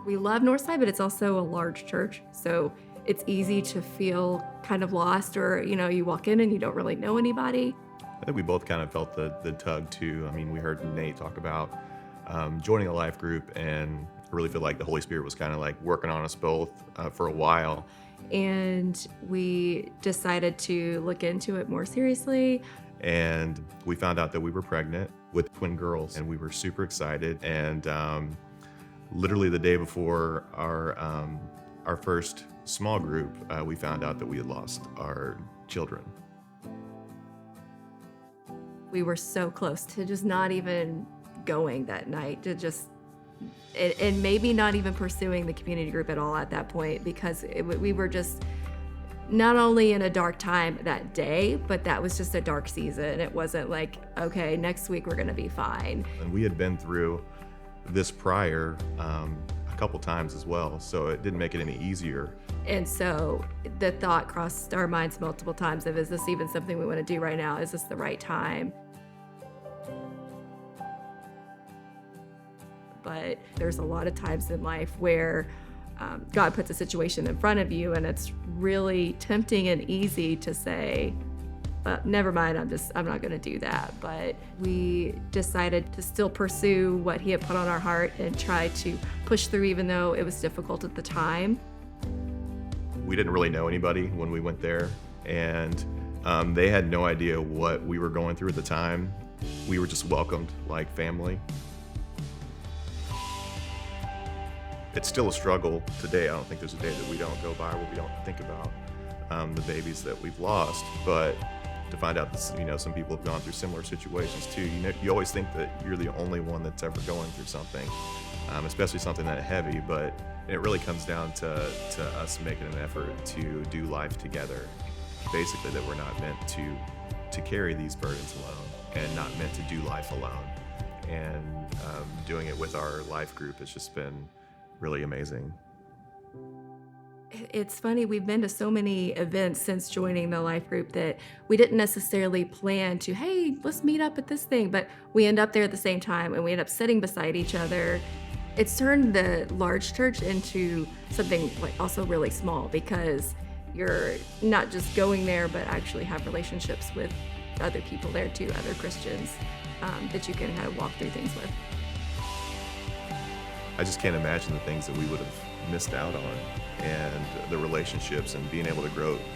We love Northside, but it's also a large church, so it's easy to feel kind of lost or, you walk in and you don't really know anybody. I think we both kind of felt the tug too. I mean, we heard Nate talk about joining a life group, and I really feel like the Holy Spirit was kind of like working on us both for a while. And we decided to look into it more seriously. And we found out that we were pregnant with twin girls, and we were super excited. And literally the day before our first small group, we found out that we had lost our children. We were so close to just not even going that night, to just and maybe not even pursuing the community group at all at that point, because we were just not only in a dark time that day, but that was just a dark season. It wasn't like, okay, next week we're gonna be fine. And we had been through this prior a couple times as well, so it didn't make it any easier. And so the thought crossed our minds multiple times of, is this even something we want to do right now? Is this the right time? But there's a lot of times in life where God puts a situation in front of you, and it's really tempting and easy to say, never mind, I'm not going to do that. But we decided to still pursue what He had put on our heart and try to push through, even though it was difficult at the time. We didn't really know anybody when we went there, and they had no idea what we were going through at the time. We were just welcomed like family. It's still a struggle today. I don't think there's a day that we don't go by where we don't think about the babies that we've lost. But to find out that some people have gone through similar situations too. You always think that you're the only one that's ever going through something, especially something that heavy. But it really comes down to us making an effort to do life together. Basically, that we're not meant to carry these burdens alone, and not meant to do life alone. And doing it with our life group has just been really amazing. It's funny, we've been to so many events since joining the life group that we didn't necessarily plan to, hey, let's meet up at this thing, but we end up there at the same time and we end up sitting beside each other. It's turned the large church into something like also really small, because you're not just going there, but actually have relationships with other people there too, other Christians, that you can kind of walk through things with. I just can't imagine the things that we would have missed out on, and the relationships, and being able to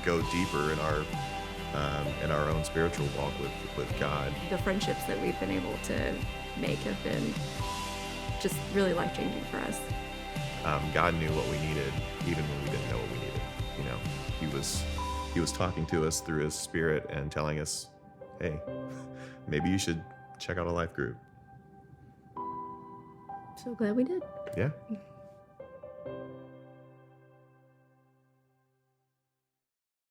go deeper in our own spiritual walk with God. The friendships that we've been able to make have been just really life-changing for us. God knew what we needed, even when we didn't know what we needed. He was talking to us through His Spirit and telling us, hey, maybe you should check out a life group. So glad we did. Yeah.